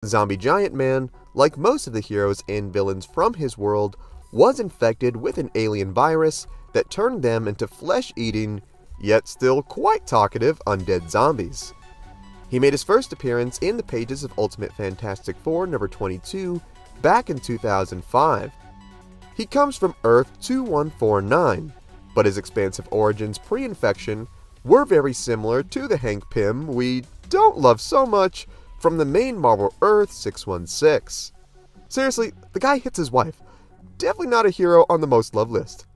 Zombie Giant Man, like most of the heroes and villains from his world, was infected with an alien virus that turned them into flesh-eating, yet still quite talkative undead zombies. He made his first appearance in the pages of Ultimate Fantastic Four number 22 back in 2005. He comes from Earth 2149, but his expansive origins pre-infection were very similar to the Hank Pym we don't love so much from the main Marvel Earth 616. Seriously, the guy hits his wife. Definitely not a hero on the most loved list.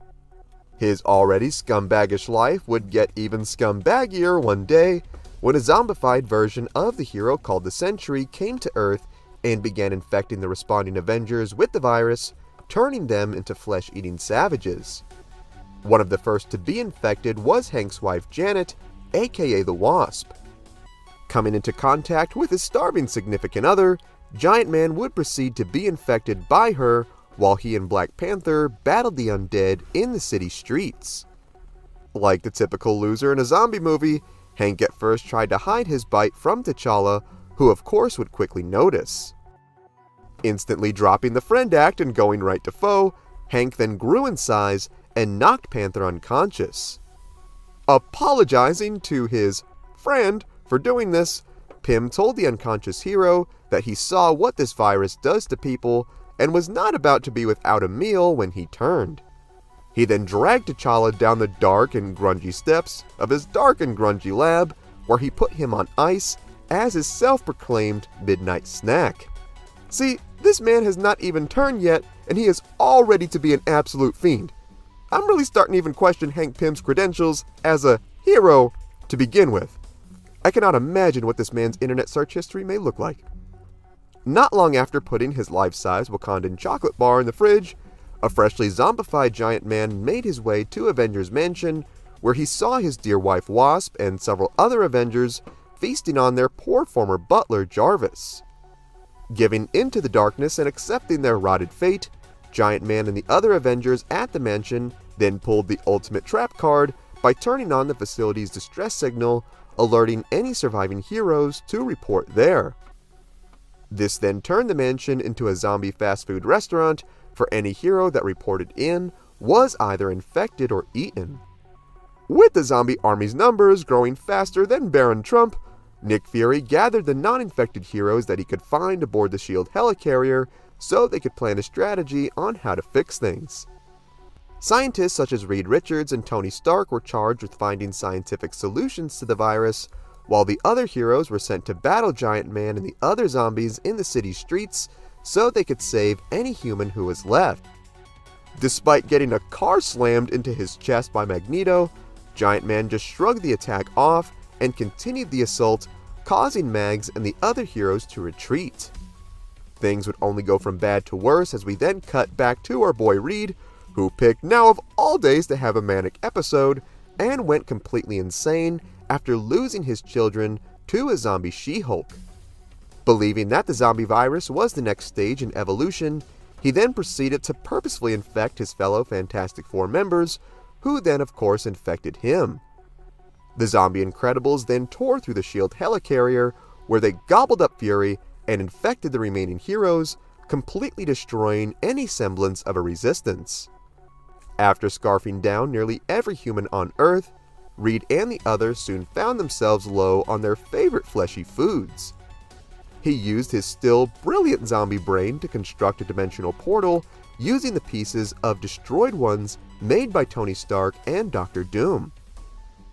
His already scumbaggish life would get even scumbaggier one day when a zombified version of the hero called the Sentry came to Earth and began infecting the responding Avengers with the virus, turning them into flesh-eating savages. One of the first to be infected was Hank's wife Janet, aka the Wasp. Coming into contact with his starving significant other, Giant Man would proceed to be infected by her while he and Black Panther battled the undead in the city streets. Like the typical loser in a zombie movie, Hank at first tried to hide his bite from T'Challa, who of course would quickly notice. Instantly dropping the friend act and going right to foe, Hank then grew in size and knocked Panther unconscious. Apologizing to his friend for doing this, Pym told the unconscious hero that he saw what this virus does to people and was not about to be without a meal when he turned. He then dragged T'Challa down the dark and grungy steps of his dark and grungy lab, where he put him on ice as his self-proclaimed midnight snack. See, this man has not even turned yet, and he is all ready to be an absolute fiend. I'm really starting to even question Hank Pym's credentials as a hero to begin with. I cannot imagine what this man's internet search history may look like. Not long after putting his life-size Wakandan chocolate bar in the fridge, a freshly zombified Giant Man made his way to Avengers Mansion, where he saw his dear wife Wasp and several other Avengers feasting on their poor former butler Jarvis. Giving into the darkness and accepting their rotted fate, Giant Man and the other Avengers at the mansion then pulled the ultimate trap card by turning on the facility's distress signal, alerting any surviving heroes to report there. This then turned the mansion into a zombie fast food restaurant for any hero that reported in was either infected or eaten. With the zombie army's numbers growing faster than Baron Trump, Nick Fury gathered the non-infected heroes that he could find aboard the S.H.I.E.L.D. helicarrier so they could plan a strategy on how to fix things. Scientists such as Reed Richards and Tony Stark were charged with finding scientific solutions to the virus, while the other heroes were sent to battle Giant Man and the other zombies in the city's streets so they could save any human who was left. Despite getting a car slammed into his chest by Magneto, Giant Man just shrugged the attack off and continued the assault, causing Mags and the other heroes to retreat. Things would only go from bad to worse as we then cut back to our boy Reed, who picked now of all days to have a manic episode and went completely insane after losing his children to a zombie She-Hulk. Believing that the zombie virus was the next stage in evolution, he then proceeded to purposefully infect his fellow Fantastic Four members, who then of course infected him. The zombie Incredibles then tore through the S.H.I.E.L.D. helicarrier, where they gobbled up Fury and infected the remaining heroes, completely destroying any semblance of a resistance. After scarfing down nearly every human on Earth, Reed and the others soon found themselves low on their favorite fleshy foods. He used his still brilliant zombie brain to construct a dimensional portal using the pieces of destroyed ones made by Tony Stark and Doctor Doom.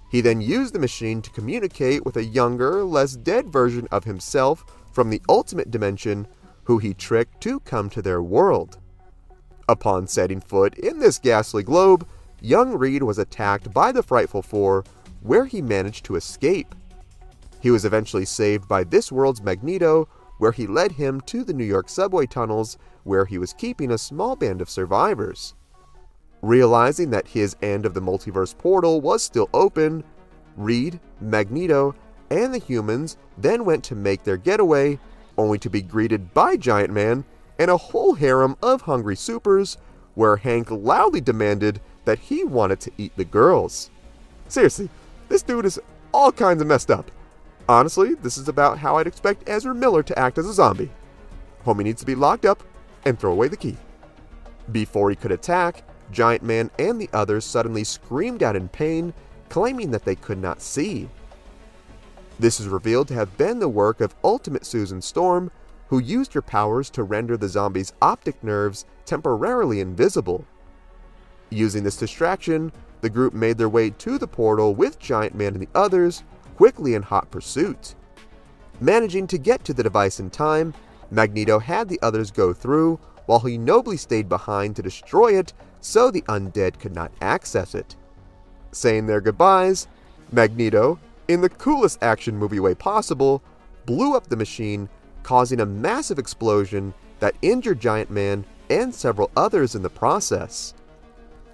He then used the machine to communicate with a younger, less dead version of himself from the Ultimate Dimension, who he tricked to come to their world. Upon setting foot in this ghastly globe, young Reed was attacked by the Frightful Four, where he managed to escape. He was eventually saved by this world's Magneto, where he led him to the New York subway tunnels, where he was keeping a small band of survivors. Realizing that his end of the multiverse portal was still open, Reed, Magneto, and the humans then went to make their getaway, only to be greeted by Giant Man and a whole harem of hungry supers, where Hank loudly demanded that he wanted to eat the girls. Seriously, this dude is all kinds of messed up. Honestly, this is about how I'd expect Ezra Miller to act as a zombie. Homie needs to be locked up and throw away the key. Before he could attack, Giant Man and the others suddenly screamed out in pain, claiming that they could not see. This is revealed to have been the work of Ultimate Susan Storm, who used her powers to render the zombies' optic nerves temporarily invisible. Using this distraction, the group made their way to the portal with Giant Man and the others, quickly in hot pursuit. Managing to get to the device in time, Magneto had the others go through, while he nobly stayed behind to destroy it so the undead could not access it. Saying their goodbyes, Magneto, in the coolest action movie way possible, blew up the machine, causing a massive explosion that injured Giant Man and several others in the process.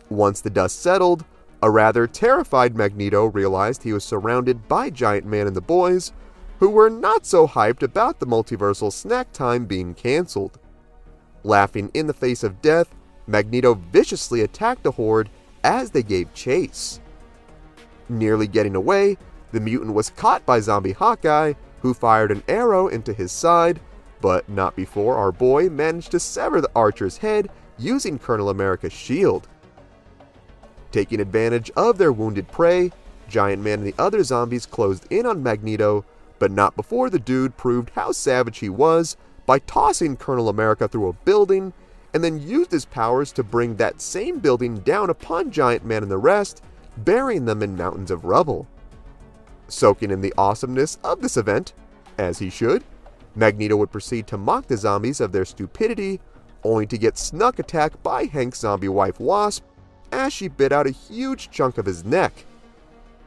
Once the dust settled, a rather terrified Magneto realized he was surrounded by Giant Man and the boys, who were not so hyped about the multiversal snack time being cancelled. Laughing in the face of death, Magneto viciously attacked the horde as they gave chase. Nearly getting away, the mutant was caught by Zombie Hawkeye, who fired an arrow into his side, but not before our boy managed to sever the archer's head using Colonel America's shield. Taking advantage of their wounded prey, Giant Man and the other zombies closed in on Magneto, but not before the dude proved how savage he was by tossing Colonel America through a building, and then used his powers to bring that same building down upon Giant Man and the rest, burying them in mountains of rubble. Soaking in the awesomeness of this event, as he should, Magneto would proceed to mock the zombies of their stupidity, only to get snuck attacked by Hank's zombie wife Wasp as she bit out a huge chunk of his neck.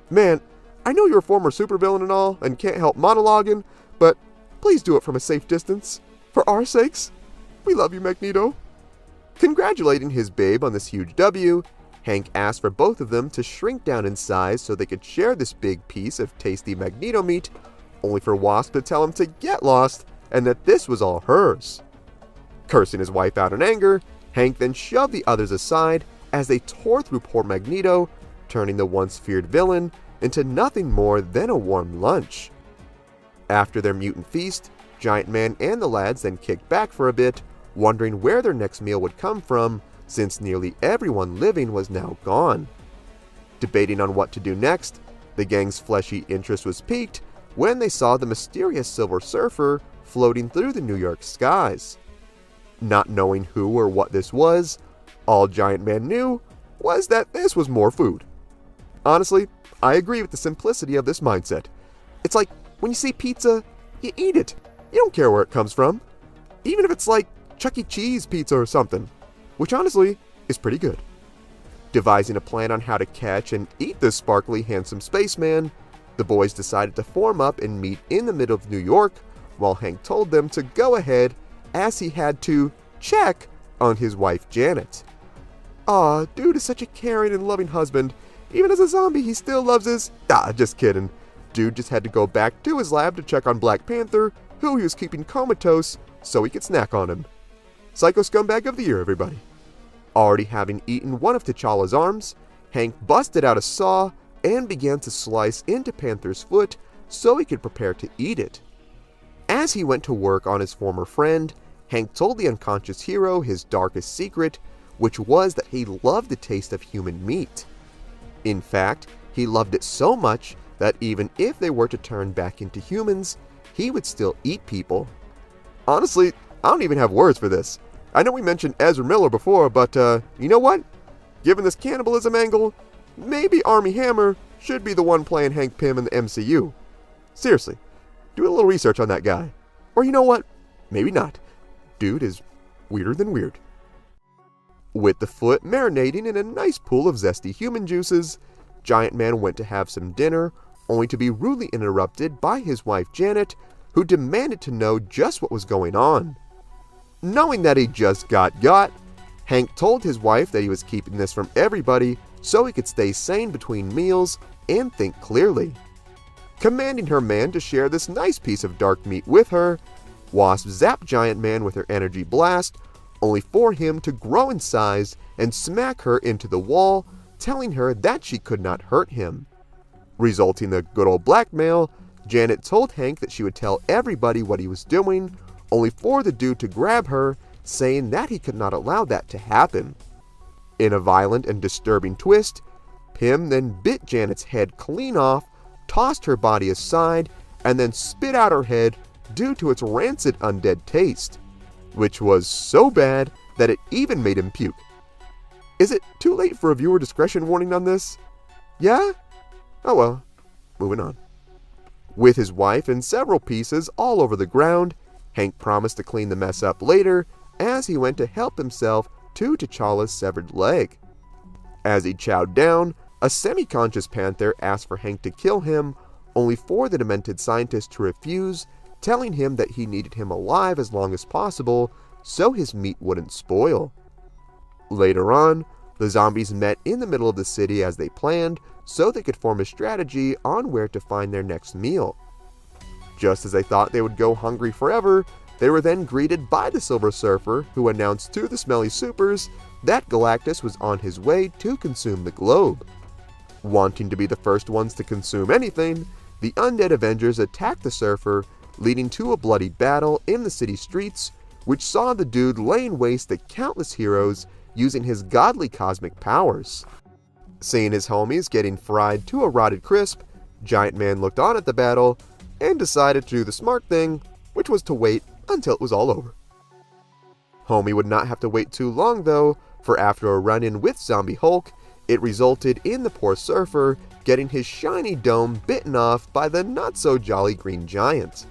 Man, I know you're a former supervillain and all, and can't help monologuing, but please do it from a safe distance. For our sakes, we love you, Magneto. Congratulating his babe on this huge W, Hank asked for both of them to shrink down in size so they could share this big piece of tasty Magneto meat, only for Wasp to tell him to get lost and that this was all hers. Cursing his wife out in anger, Hank then shoved the others aside as they tore through poor Magneto, turning the once feared villain into nothing more than a warm lunch. After their mutant feast, Giant Man and the lads then kicked back for a bit, wondering where their next meal would come from, since nearly everyone living was now gone. Debating on what to do next, the gang's fleshy interest was piqued when they saw the mysterious Silver Surfer floating through the New York skies. Not knowing who or what this was, all Giant Man knew was that this was more food. Honestly, I agree with the simplicity of this mindset. It's like when you see pizza, you eat it. You don't care where it comes from. Even if it's like Chuck E. Cheese pizza or something, which honestly is pretty good. Devising a plan on how to catch and eat this sparkly, handsome spaceman, the boys decided to form up and meet in the middle of New York, while Hank told them to go ahead as he had to check on his wife Janet. Aw, dude is such a caring and loving husband. Even as a zombie, he still loves his... just kidding. Dude just had to go back to his lab to check on Black Panther, who he was keeping comatose so he could snack on him. Psycho Scumbag of the Year, everybody. Already having eaten one of T'Challa's arms, Hank busted out a saw and began to slice into Panther's foot so he could prepare to eat it. As he went to work on his former friend, Hank told the unconscious hero his darkest secret, which was that he loved the taste of human meat. In fact, he loved it so much that even if they were to turn back into humans, he would still eat people. Honestly, I don't even have words for this. I know we mentioned Ezra Miller before, but you know what? Given this cannibalism angle, maybe Armie Hammer should be the one playing Hank Pym in the MCU. Seriously, do a little research on that guy. Or you know what? Maybe not. Dude is weirder than weird. With the foot marinating in a nice pool of zesty human juices, Giant Man went to have some dinner, only to be rudely interrupted by his wife Janet, who demanded to know just what was going on. Knowing that he just got, Hank told his wife that he was keeping this from everybody so he could stay sane between meals and think clearly. Commanding her man to share this nice piece of dark meat with her, Wasp zapped Giant Man with her energy blast, only for him to grow in size and smack her into the wall, telling her that she could not hurt him. Resulting in the good old blackmail, Janet told Hank that she would tell everybody what he was doing, only for the dude to grab her, saying that he could not allow that to happen. In a violent and disturbing twist, Pym then bit Janet's head clean off, tossed her body aside, and then spit out her head due to its rancid undead taste, which was so bad that it even made him puke. Is it too late for a viewer discretion warning on this? Yeah? Oh well, moving on. With his wife in several pieces all over the ground, Hank promised to clean the mess up later as he went to help himself to T'Challa's severed leg. As he chowed down, a semi-conscious panther asked for Hank to kill him, only for the demented scientist to refuse, telling him that he needed him alive as long as possible so his meat wouldn't spoil. Later on, the zombies met in the middle of the city as they planned so they could form a strategy on where to find their next meal. Just as they thought they would go hungry forever, they were then greeted by the Silver Surfer, who announced to the Smelly Supers that Galactus was on his way to consume the globe. Wanting to be the first ones to consume anything, the undead Avengers attacked the Surfer, leading to a bloody battle in the city streets, which saw the dude laying waste to countless heroes using his godly cosmic powers. Seeing his homies getting fried to a rotted crisp, Giant Man looked on at the battle and decided to do the smart thing, which was to wait until it was all over. Homie would not have to wait too long though, for after a run-in with Zombie Hulk, it resulted in the poor Surfer getting his shiny dome bitten off by the not-so-jolly Green Giant.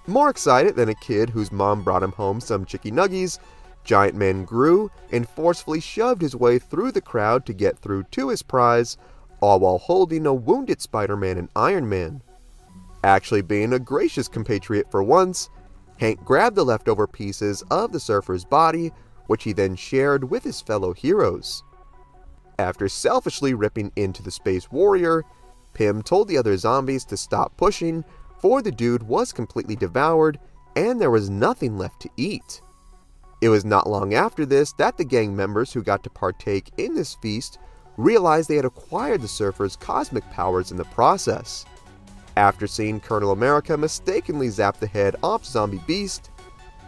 More excited than a kid whose mom brought him home some chicky nuggies, Giant Man grew and forcefully shoved his way through the crowd to get through to his prize, all while holding a wounded Spider-Man and Iron Man. Actually being a gracious compatriot for once, Hank grabbed the leftover pieces of the Surfer's body, which he then shared with his fellow heroes. After selfishly ripping into the Space Warrior, Pym told the other zombies to stop pushing, for the dude was completely devoured and there was nothing left to eat. It was not long after this that the gang members who got to partake in this feast realized they had acquired the Surfer's cosmic powers in the process. After seeing Colonel America mistakenly zap the head off Zombie Beast,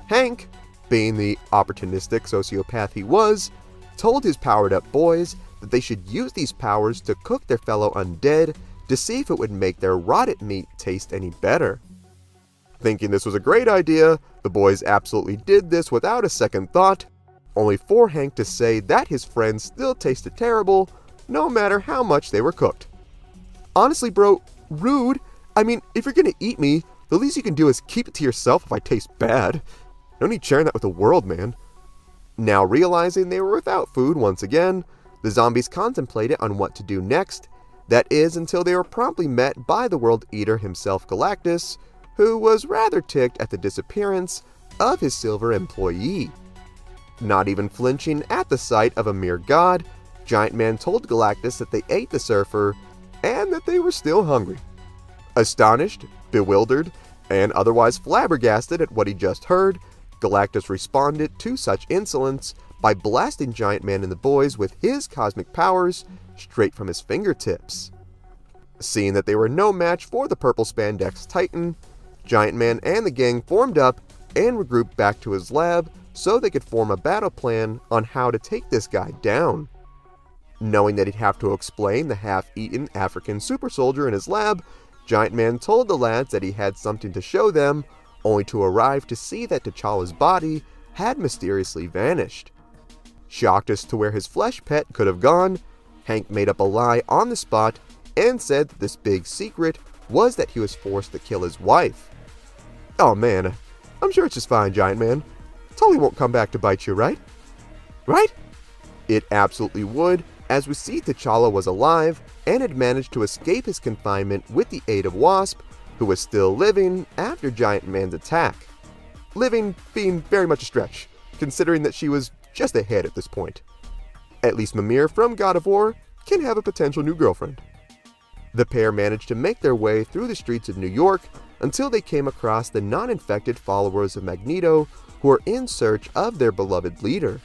Hank, being the opportunistic sociopath he was, told his powered-up boys that they should use these powers to cook their fellow undead to see if it would make their rotted meat taste any better. Thinking this was a great idea, the boys absolutely did this without a second thought, only for Hank to say that his friends still tasted terrible, no matter how much they were cooked. Honestly bro, rude. I mean, if you're gonna eat me, the least you can do is keep it to yourself if I taste bad. No need sharing that with the world, man. Now realizing they were without food once again, the zombies contemplated on what to do next, that is until they were promptly met by the World Eater himself, Galactus, who was rather ticked at the disappearance of his silver employee. Not even flinching at the sight of a mere god, Giant Man told Galactus that they ate the Surfer and that they were still hungry. Astonished, bewildered, and otherwise flabbergasted at what he just heard, Galactus responded to such insolence by blasting Giant Man and the boys with his cosmic powers straight from his fingertips. Seeing that they were no match for the purple spandex Titan, Giant Man and the gang formed up and regrouped back to his lab so they could form a battle plan on how to take this guy down. Knowing that he'd have to explain the half-eaten African super soldier in his lab, Giant Man told the lads that he had something to show them, only to arrive to see that T'Challa's body had mysteriously vanished. Shocked as to where his flesh pet could have gone, Hank made up a lie on the spot and said that this big secret was that he was forced to kill his wife. Oh man, I'm sure it's just fine, Giant Man. Totally won't come back to bite you, right? Right? It absolutely would, as we see T'Challa was alive and had managed to escape his confinement with the aid of Wasp, who was still living after Giant Man's attack. Living being very much a stretch, considering that she was just a head at this point. At least Mimir from God of War can have a potential new girlfriend. The pair managed to make their way through the streets of New York until they came across the non-infected followers of Magneto who were in search of their beloved leader.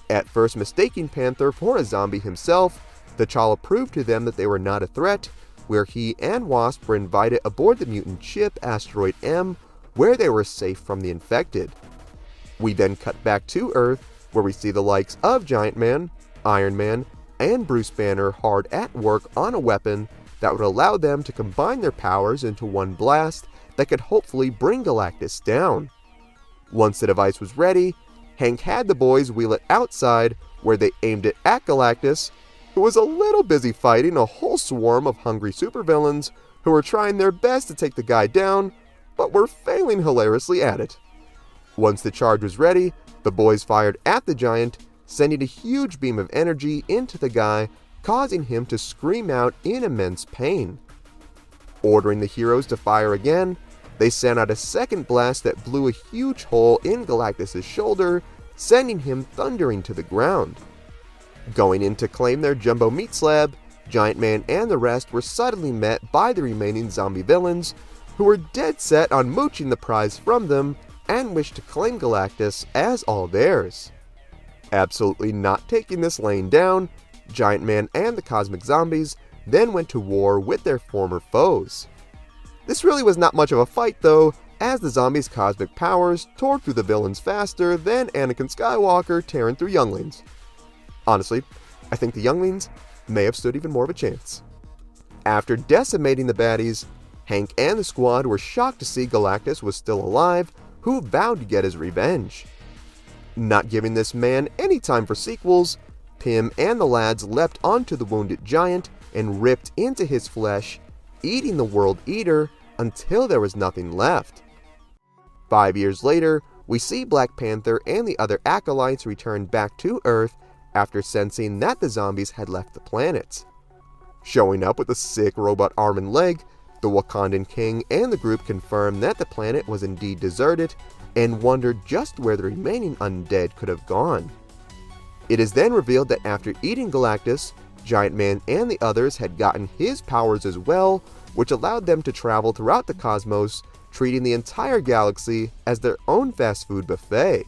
At first mistaking Panther for a zombie himself, T'Challa proved to them that they were not a threat, where he and Wasp were invited aboard the mutant ship Asteroid M, where they were safe from the infected. We then cut back to Earth, where we see the likes of Giant Man, Iron Man, and Bruce Banner hard at work on a weapon that would allow them to combine their powers into one blast that could hopefully bring Galactus down. Once the device was ready, Hank had the boys wheel it outside, where they aimed it at Galactus, who was a little busy fighting a whole swarm of hungry supervillains who were trying their best to take the guy down, but were failing hilariously at it. Once the charge was ready, the boys fired at the giant, sending a huge beam of energy into the guy, causing him to scream out in immense pain. Ordering the heroes to fire again, they sent out a second blast that blew a huge hole in Galactus' shoulder, sending him thundering to the ground. Going in to claim their jumbo meat slab, Giant Man and the rest were suddenly met by the remaining zombie villains, who were dead set on mooching the prize from them and wished to claim Galactus as all theirs. Absolutely not taking this laying down, Giant Man and the Cosmic Zombies then went to war with their former foes. This really was not much of a fight though, as the zombies' cosmic powers tore through the villains faster than Anakin Skywalker tearing through younglings. Honestly, I think the younglings may have stood even more of a chance. After decimating the baddies, Hank and the squad were shocked to see Galactus was still alive, who vowed to get his revenge. Not giving this man any time for sequels, Pym and the lads leapt onto the wounded giant and ripped into his flesh, eating the World Eater until there was nothing left. 5 years later, we see Black Panther and the other acolytes return back to Earth after sensing that the zombies had left the planet. Showing up with a sick robot arm and leg, the Wakandan king and the group confirmed that the planet was indeed deserted and wondered just where the remaining undead could have gone. It is then revealed that after eating Galactus, Giant Man and the others had gotten his powers as well, which allowed them to travel throughout the cosmos, treating the entire galaxy as their own fast food buffet.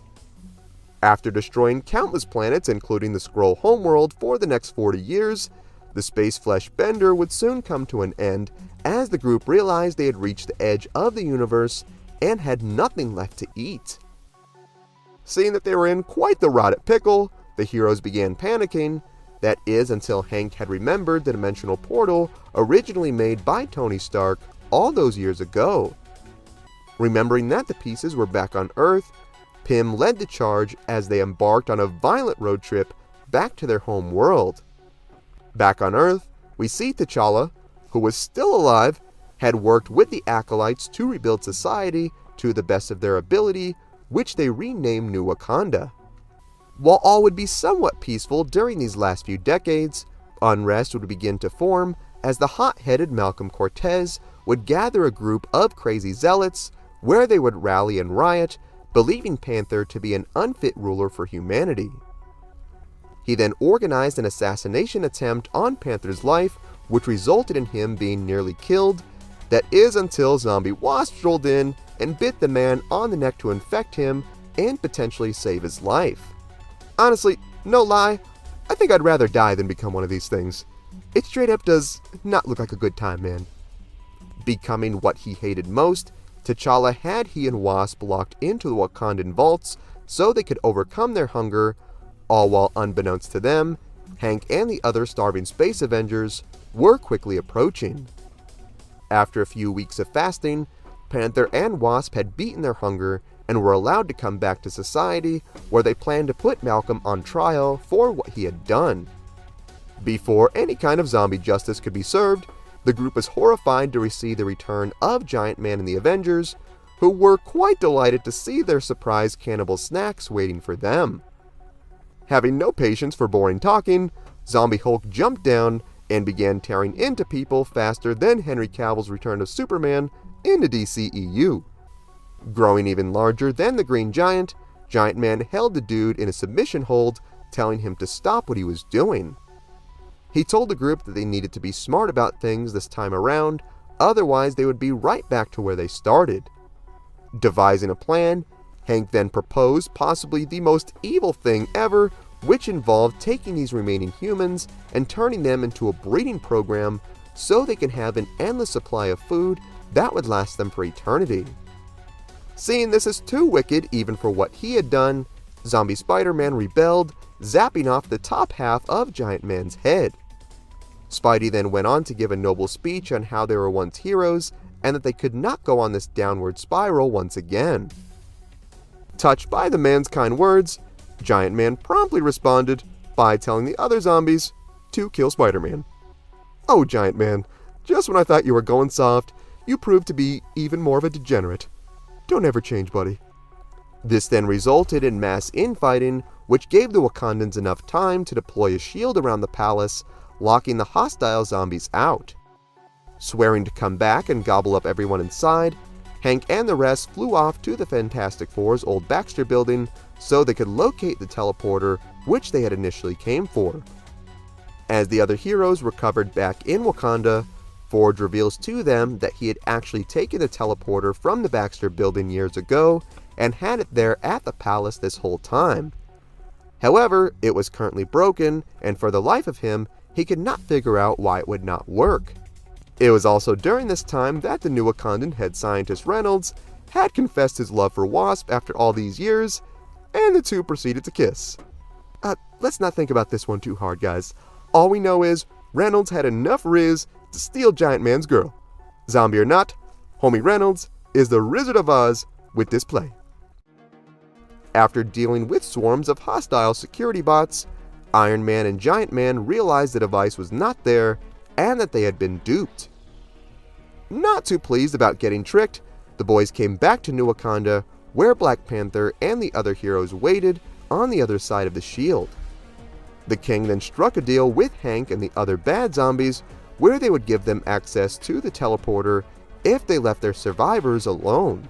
After destroying countless planets, including the Skrull homeworld, for the next 40 years, the space flesh bender would soon come to an end as the group realized they had reached the edge of the universe and had nothing left to eat. Seeing that they were in quite the rotted pickle, the heroes began panicking, that is until Hank had remembered the dimensional portal originally made by Tony Stark all those years ago. Remembering that the pieces were back on Earth, Pym led the charge as they embarked on a violent road trip back to their home world. Back on Earth, we see T'Challa, who was still alive, had worked with the Acolytes to rebuild society to the best of their ability, which they renamed New Wakanda. While all would be somewhat peaceful during these last few decades, unrest would begin to form as the hot-headed Malcolm Cortez would gather a group of crazy zealots where they would rally and riot, believing Panther to be an unfit ruler for humanity. He then organized an assassination attempt on Panther's life, which resulted in him being nearly killed. That is until Zombie Wasp rolled in and bit the man on the neck to infect him and potentially save his life. Honestly, no lie, I think I'd rather die than become one of these things. It straight up does not look like a good time, man. Becoming what he hated most, T'Challa had he and Wasp locked into the Wakandan vaults so they could overcome their hunger, all while unbeknownst to them, Hank and the other starving space Avengers were quickly approaching. After a few weeks of fasting, Panther and Wasp had beaten their hunger and were allowed to come back to society, where they planned to put Malcolm on trial for what he had done. Before any kind of zombie justice could be served, the group was horrified to receive the return of Giant Man and the Avengers, who were quite delighted to see their surprise cannibal snacks waiting for them. Having no patience for boring talking, Zombie Hulk jumped down and began tearing into people faster than Henry Cavill's Return of Superman in the DCEU. Growing even larger than the Green Giant, Giant Man held the dude in a submission hold, telling him to stop what he was doing. He told the group that they needed to be smart about things this time around, otherwise they would be right back to where they started. Devising a plan, Hank then proposed possibly the most evil thing ever, which involved taking these remaining humans and turning them into a breeding program so they can have an endless supply of food that would last them for eternity. Seeing this as too wicked even for what he had done, Zombie Spider-Man rebelled, zapping off the top half of Giant Man's head. Spidey then went on to give a noble speech on how they were once heroes and that they could not go on this downward spiral once again. Touched by the man's kind words, Giant Man promptly responded by telling the other zombies to kill Spider-Man. Oh, Giant Man, just when I thought you were going soft, you proved to be even more of a degenerate. Don't ever change, buddy. This then resulted in mass infighting, which gave the Wakandans enough time to deploy a shield around the palace, locking the hostile zombies out. Swearing to come back and gobble up everyone inside, Hank and the rest flew off to the Fantastic Four's old Baxter building so they could locate the teleporter which they had initially came for. As the other heroes recovered back in Wakanda, Ford reveals to them that he had actually taken the teleporter from the Baxter building years ago and had it there at the palace this whole time. However, it was currently broken, and for the life of him, he could not figure out why it would not work. It was also during this time that the new Wakandan head scientist Reynolds had confessed his love for Wasp after all these years, and the two proceeded to kiss. Let's not think about this one too hard, guys. All we know is Reynolds had enough riz to steal Giant Man's girl. Zombie or not, homie Reynolds is the Wizard of Oz with this play. After dealing with swarms of hostile security bots, Iron Man and Giant Man realized the device was not there and that they had been duped. Not too pleased about getting tricked, the boys came back to New Wakanda, where Black Panther and the other heroes waited on the other side of the shield. The king then struck a deal with Hank and the other bad zombies where they would give them access to the teleporter if they left their survivors alone.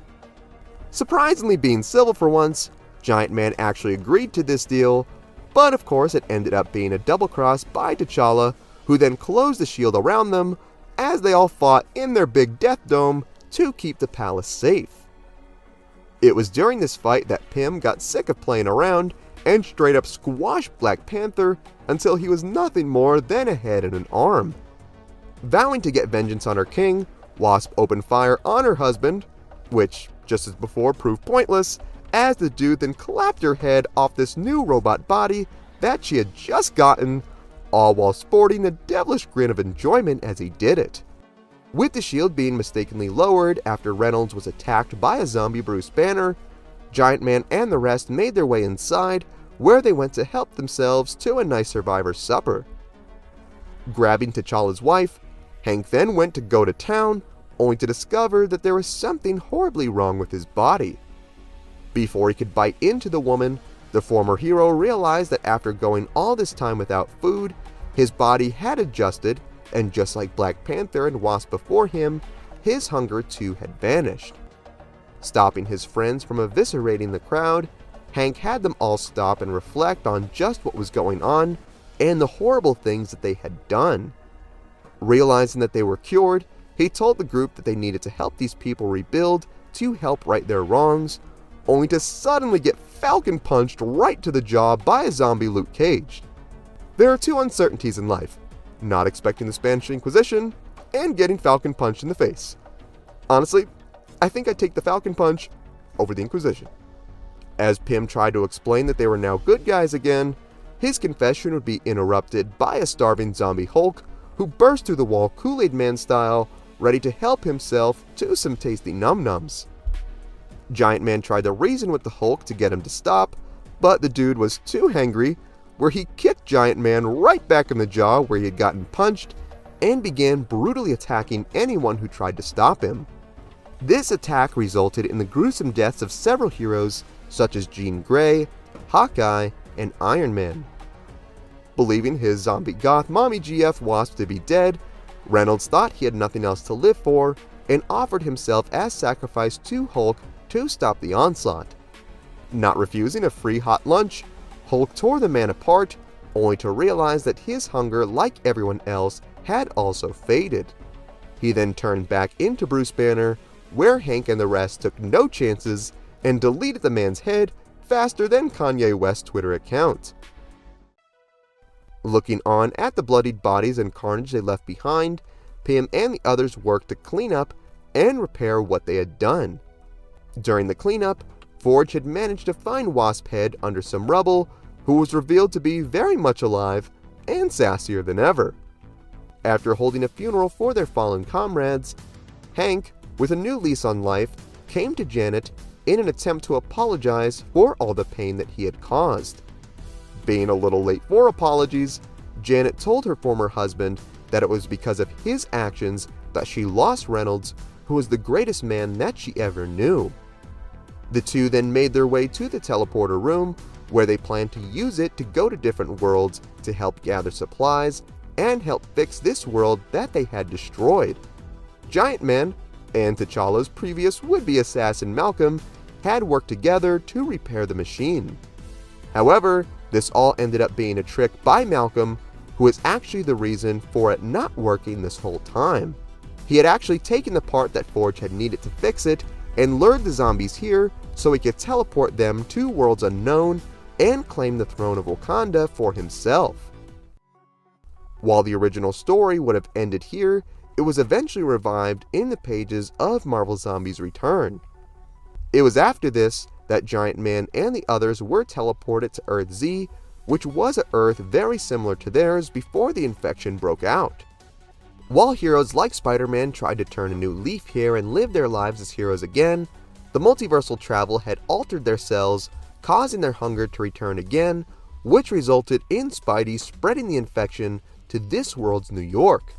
Surprisingly being civil for once, Giant Man actually agreed to this deal, but of course it ended up being a double cross by T'Challa, who then closed the shield around them as they all fought in their big death dome to keep the palace safe. It was during this fight that Pym got sick of playing around and straight up squashed Black Panther until he was nothing more than a head and an arm. Vowing to get vengeance on her king, Wasp opened fire on her husband, which, just as before, proved pointless, as the dude then clapped her head off this new robot body that she had just gotten, all while sporting a devilish grin of enjoyment as he did it. With the shield being mistakenly lowered after Reynolds was attacked by a zombie Bruce Banner, Giant Man and the rest made their way inside, where they went to help themselves to a nice survivor supper. Grabbing T'Challa's wife, Hank then went to go to town, only to discover that there was something horribly wrong with his body. Before he could bite into the woman, the former hero realized that after going all this time without food, his body had adjusted, and just like Black Panther and Wasp before him, his hunger too had vanished. Stopping his friends from eviscerating the crowd, Hank had them all stop and reflect on just what was going on and the horrible things that they had done. Realizing that they were cured, he told the group that they needed to help these people rebuild to help right their wrongs, only to suddenly get Falcon punched right to the jaw by a zombie Luke Cage. There are two uncertainties in life: not expecting the Spanish Inquisition and getting Falcon punched in the face. Honestly, I think I'd take the Falcon punch over the Inquisition. As Pym tried to explain that they were now good guys again, his confession would be interrupted by a starving zombie Hulk who burst through the wall Kool-Aid Man style, ready to help himself to some tasty num-nums. Giant Man tried to reason with the Hulk to get him to stop, but the dude was too hangry, where he kicked Giant Man right back in the jaw where he had gotten punched and began brutally attacking anyone who tried to stop him. This attack resulted in the gruesome deaths of several heroes such as Jean Grey, Hawkeye, and Iron Man. Believing his zombie goth mommy GF Wasp to be dead, Reynolds thought he had nothing else to live for and offered himself as sacrifice to Hulk to stop the onslaught. Not refusing a free hot lunch, Hulk tore the man apart, only to realize that his hunger, like everyone else, had also faded. He then turned back into Bruce Banner, where Hank and the rest took no chances and deleted the man's head faster than Kanye West's Twitter account. Looking on at the bloodied bodies and carnage they left behind, Pym and the others worked to clean up and repair what they had done. During the cleanup, Forge had managed to find Wasphead under some rubble, who was revealed to be very much alive and sassier than ever. After holding a funeral for their fallen comrades, Hank, with a new lease on life, came to Janet in an attempt to apologize for all the pain that he had caused. Being a little late for apologies, Janet told her former husband that it was because of his actions that she lost Reynolds, who was the greatest man that she ever knew. The two then made their way to the teleporter room, where they planned to use it to go to different worlds to help gather supplies and help fix this world that they had destroyed. Giant Man and T'Challa's previous would-be assassin Malcolm had worked together to repair the machine. However, this all ended up being a trick by Malcolm, who was actually the reason for it not working this whole time. He had actually taken the part that Forge had needed to fix it and lured the zombies here so he could teleport them to worlds unknown and claim the throne of Wakanda for himself. While the original story would have ended here, it was eventually revived in the pages of Marvel Zombies Return. It was after this that Giant Man and the others were teleported to Earth Z, which was an Earth very similar to theirs before the infection broke out. While heroes like Spider-Man tried to turn a new leaf here and live their lives as heroes again, the multiversal travel had altered their cells, causing their hunger to return again, which resulted in Spidey spreading the infection to this world's New York.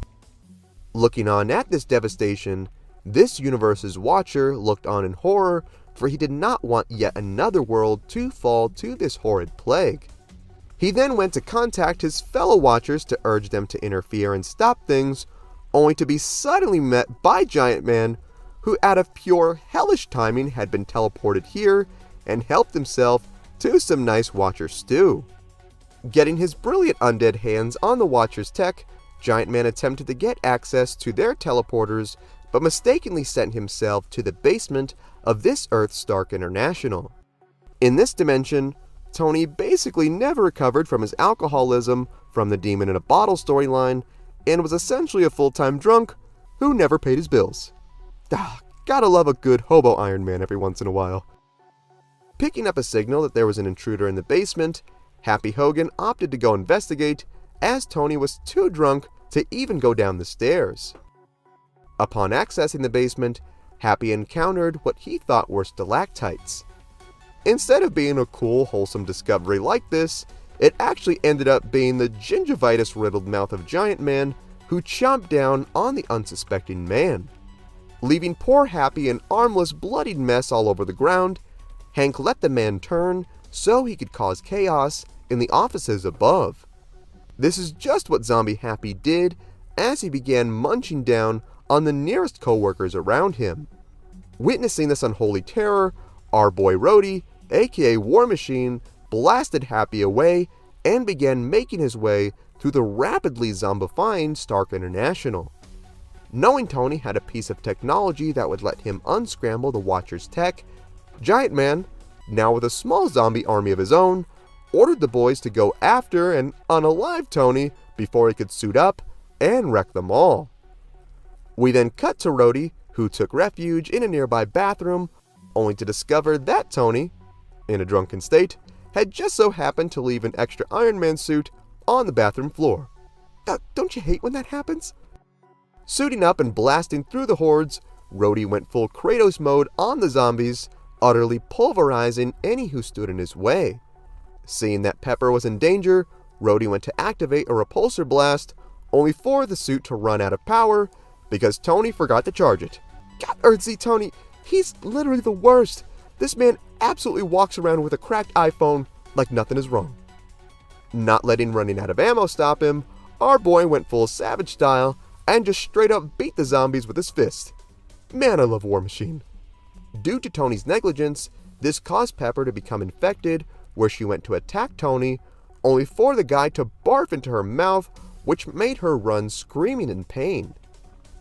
Looking on at this devastation, this universe's Watcher looked on in horror, for he did not want yet another world to fall to this horrid plague. He then went to contact his fellow Watchers to urge them to interfere and stop things, only to be suddenly met by Giant Man, who out of pure hellish timing had been teleported here and helped himself to some nice Watcher stew. Getting his brilliant undead hands on the Watcher's tech, Giant Man attempted to get access to their teleporters, but mistakenly sent himself to the basement of this Earth Stark International. In this dimension, Tony basically never recovered from his alcoholism from the Demon in a Bottle storyline, and was essentially a full-time drunk who never paid his bills. Gotta love a good hobo Iron Man every once in a while. Picking up a signal that there was an intruder in the basement, Happy Hogan opted to go investigate, as Tony was too drunk to even go down the stairs. Upon accessing the basement, Happy encountered what he thought were stalactites. Instead of being a cool, wholesome discovery like this, it actually ended up being the gingivitis-riddled mouth of Giant Man who chomped down on the unsuspecting man. Leaving poor Happy an armless, bloodied mess all over the ground, Hank let the man turn so he could cause chaos in the offices above. This is just what Zombie Happy did as he began munching down on the nearest co-workers around him. Witnessing this unholy terror, our boy Rhodey, aka War Machine, blasted Happy away and began making his way through the rapidly zombifying Stark International. Knowing Tony had a piece of technology that would let him unscramble the Watcher's tech, Giant Man, now with a small zombie army of his own, ordered the boys to go after and unalive Tony before he could suit up and wreck them all. We then cut to Rhodey, who took refuge in a nearby bathroom, only to discover that Tony, in a drunken state, had just so happened to leave an extra Iron Man suit on the bathroom floor. Don't you hate when that happens? Suiting up and blasting through the hordes, Rhodey went full Kratos mode on the zombies, utterly pulverizing any who stood in his way. Seeing that Pepper was in danger, Rhodey went to activate a repulsor blast, only for the suit to run out of power because Tony forgot to charge it. God, Earthsea Tony, he's literally the worst. This man absolutely walks around with a cracked iPhone like nothing is wrong. Not letting running out of ammo stop him, our boy went full Savage style and just straight up beat the zombies with his fist. Man, I love War Machine. Due to Tony's negligence, this caused Pepper to become infected, where she went to attack Tony, only for the guy to barf into her mouth, which made her run screaming in pain.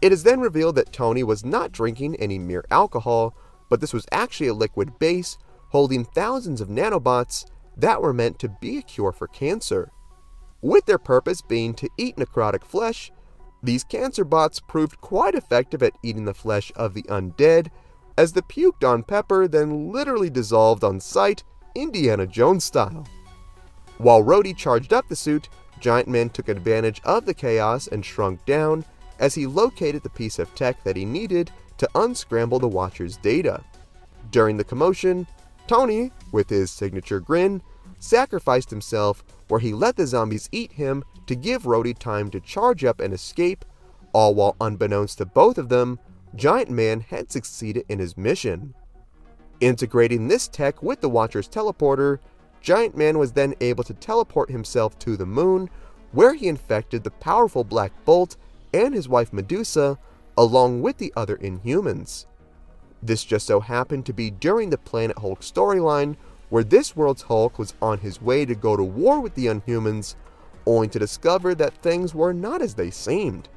It is then revealed that Tony was not drinking any mere alcohol, but this was actually a liquid base holding thousands of nanobots that were meant to be a cure for cancer. With their purpose being to eat necrotic flesh, these cancer bots proved quite effective at eating the flesh of the undead, as the puked-on Pepper then literally dissolved on sight, Indiana Jones style. While Rhodey charged up the suit, Giant Man took advantage of the chaos and shrunk down as he located the piece of tech that he needed to unscramble the Watcher's data. During the commotion, Tony, with his signature grin, sacrificed himself where he let the zombies eat him to give Rhodey time to charge up and escape, all while unbeknownst to both of them, Giant Man had succeeded in his mission. Integrating this tech with the Watcher's teleporter, Giant Man was then able to teleport himself to the moon, where he infected the powerful Black Bolt and his wife Medusa, along with the other Inhumans. This just so happened to be during the Planet Hulk storyline, where this world's Hulk was on his way to go to war with the Inhumans, only to discover that things were not as they seemed.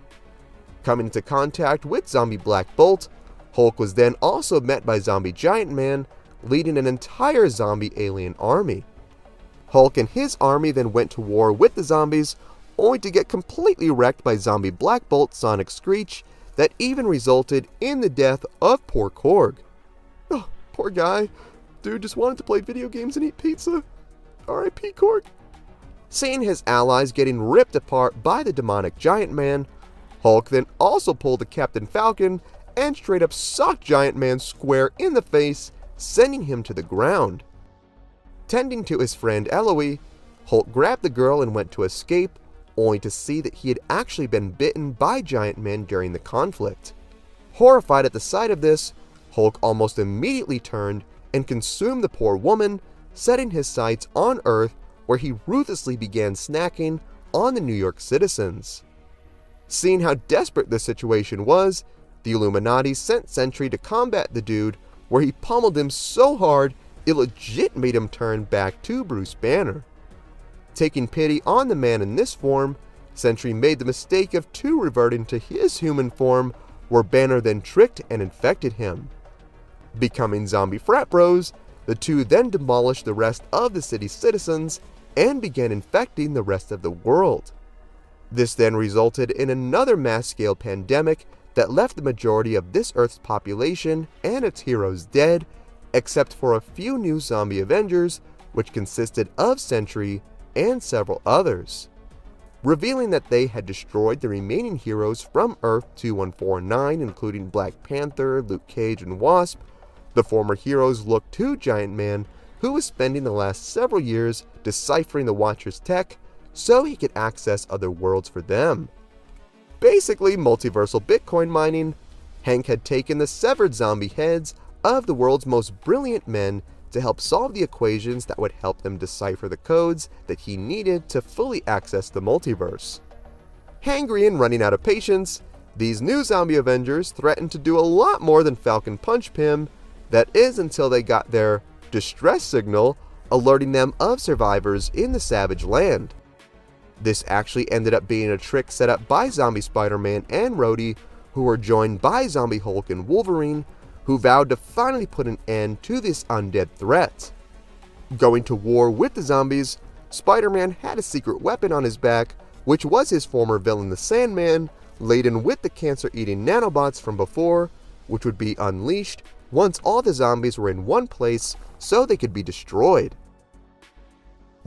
Coming into contact with zombie Black Bolt, Hulk was then also met by zombie Giant Man, leading an entire zombie alien army. Hulk and his army then went to war with the zombies, only to get completely wrecked by zombie Black Bolt Sonic Screech that even resulted in the death of poor Korg. Oh, poor guy. Dude just wanted to play video games and eat pizza. R.I.P. Korg. Seeing his allies getting ripped apart by the demonic Giant Man, Hulk then also pulled a Captain Falcon and straight up socked Giant Man square in the face, sending him to the ground. Tending to his friend Eloy, Hulk grabbed the girl and went to escape, only to see that he had actually been bitten by Giant Man during the conflict. Horrified at the sight of this, Hulk almost immediately turned and consumed the poor woman, setting his sights on Earth, where he ruthlessly began snacking on the New York citizens. Seeing how desperate the situation was, the Illuminati sent Sentry to combat the dude, where he pummeled him so hard it legit made him turn back to Bruce Banner. Taking pity on the man in this form, Sentry made the mistake of reverting to his human form, where Banner then tricked and infected him. Becoming zombie frat bros, the two then demolished the rest of the city's citizens and began infecting the rest of the world. This then resulted in another mass-scale pandemic that left the majority of this Earth's population and its heroes dead, except for a few new zombie Avengers, which consisted of Sentry and several others. Revealing that they had destroyed the remaining heroes from Earth-2149, including Black Panther, Luke Cage, and Wasp, the former heroes looked to Giant Man, who was spending the last several years deciphering the Watcher's tech so he could access other worlds for them. Basically multiversal Bitcoin mining, Hank had taken the severed zombie heads of the world's most brilliant men to help solve the equations that would help them decipher the codes that he needed to fully access the multiverse. Hangry and running out of patience, these new zombie Avengers threatened to do a lot more than Falcon punch Pym, that is until they got their distress signal alerting them of survivors in the Savage Land. This actually ended up being a trick set up by Zombie Spider-Man and Rhodey, who were joined by Zombie Hulk and Wolverine, who vowed to finally put an end to this undead threat. Going to war with the zombies, Spider-Man had a secret weapon on his back, which was his former villain the Sandman, laden with the cancer-eating nanobots from before, which would be unleashed once all the zombies were in one place so they could be destroyed.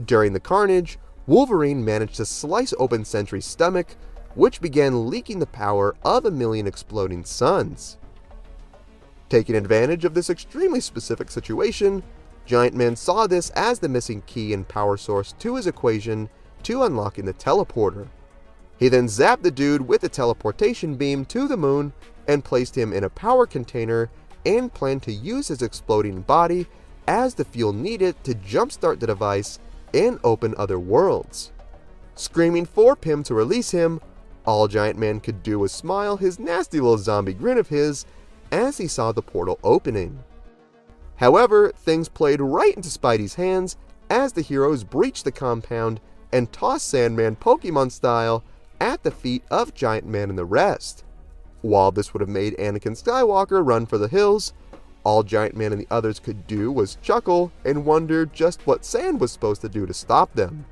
During the carnage, Wolverine managed to slice open Sentry's stomach, which began leaking the power of 1,000,000 exploding suns. Taking advantage of this extremely specific situation, Giant Man saw this as the missing key and power source to his equation to unlocking the teleporter. He then zapped the dude with a teleportation beam to the moon and placed him in a power container and planned to use his exploding body as the fuel needed to jumpstart the device and open other worlds. Screaming for Pym to release him, all Giant Man could do was smile his nasty little zombie grin of his as he saw the portal opening. However, things played right into Spidey's hands as the heroes breached the compound and tossed Sandman Pokemon style at the feet of Giant Man and the rest. While this would have made Anakin Skywalker run for the hills, all Giant Man and the others could do was chuckle and wonder just what Sand was supposed to do to stop them.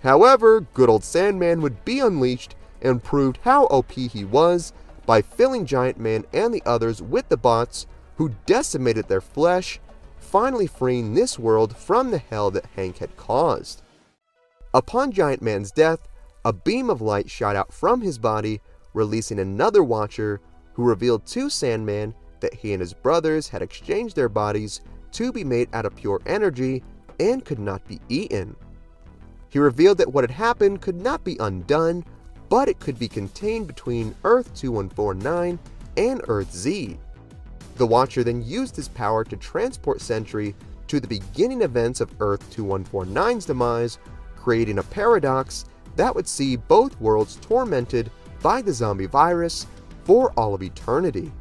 However, good old Sandman would be unleashed and proved how OP he was by filling Giant Man and the others with the bots, who decimated their flesh, finally freeing this world from the hell that Hank had caused. Upon Giant Man's death, a beam of light shot out from his body, releasing another Watcher who revealed to Sandman that he and his brothers had exchanged their bodies to be made out of pure energy and could not be eaten. He revealed that what had happened could not be undone, but it could be contained between Earth 2149 and Earth Z. The Watcher then used his power to transport Sentry to the beginning events of Earth 2149's demise, creating a paradox that would see both worlds tormented by the zombie virus for all of eternity.